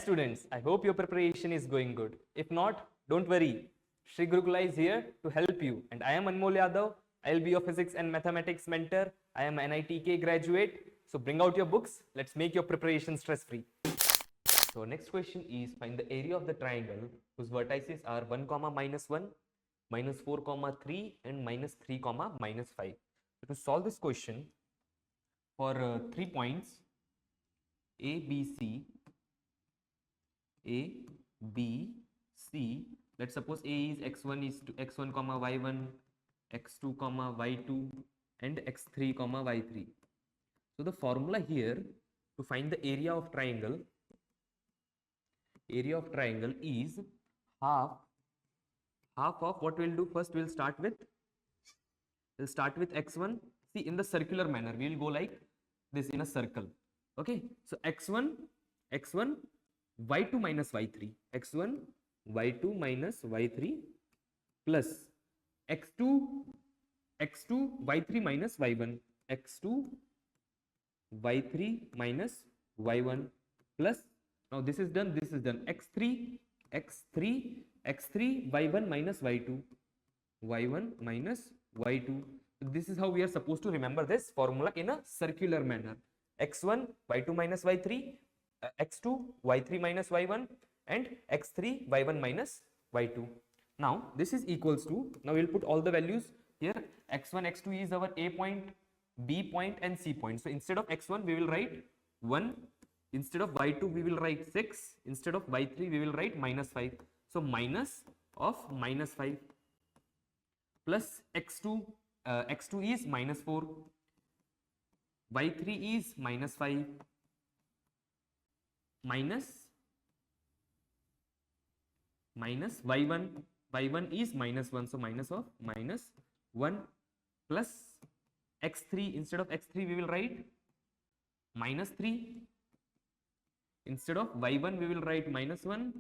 students, I hope your preparation is going good. If not, don't worry. Sri Gurukula is here to help you. And I am Anmol Yadav. I will be your physics and mathematics mentor. I am an NEET graduate. So bring out your books. Let's make your preparation stress-free. So next question is, find the area of the triangle whose vertices are 1, -1, -4, 3 and -3, -5. So to solve this question, for 3 points A, B, C, A, B, C, let's suppose A is x1 is to x1, y1, x2, y2 and x3, y3. So the formula here to find the area of triangle is half of what we'll do. First we'll start with x1. See, in the circular manner we will go like this in a circle. Okay, so x1 y2 minus y3, x1 y2 minus y3 plus x2 y3 minus y1, x2 y3 minus y1 plus, now this is done, x3 y1 minus y2, y1 minus y2. This is how we are supposed to remember this formula in a circular manner. x1 y2 minus y3, x2 y3 minus y1 and x3 y1 minus y2. Now this is equals to, now we will put all the values here. x1 x2 is our A point, B point and C point. So instead of x1 we will write 1, instead of y2 we will write 6, instead of y3 we will write -5. So minus of -5 plus x2 is -4, y3 is -5 minus y1 is -1, so minus of -1 plus x3, instead of x3 we will write -3, instead of y1 we will write -1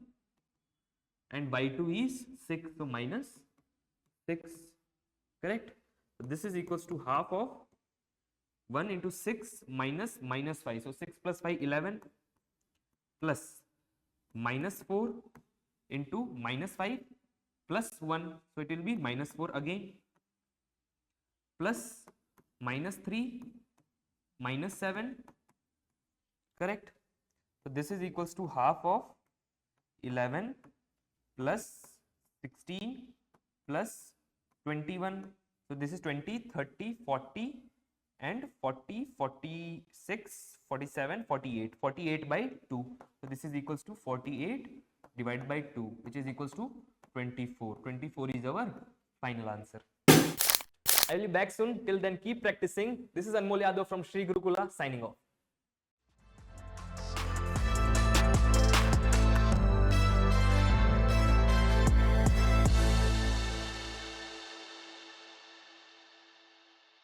and y2 is 6, so -6, correct? So this is equals to half of 1 into 6 minus -5, so 6 plus 5 11 plus -4 into -5 plus 1, so it will be -4 again, plus -3 -7, correct? So this is equals to half of 11 plus 16 plus 21. So this is 20, 30, 40 and 40, 46, 47, 48. 48 by 2. So this is equals to 48 divided by 2, which is equals to 24. 24 is our final answer. I will be back soon. Till then, keep practicing. This is Anmol Yadav from Sri Gurukula signing off.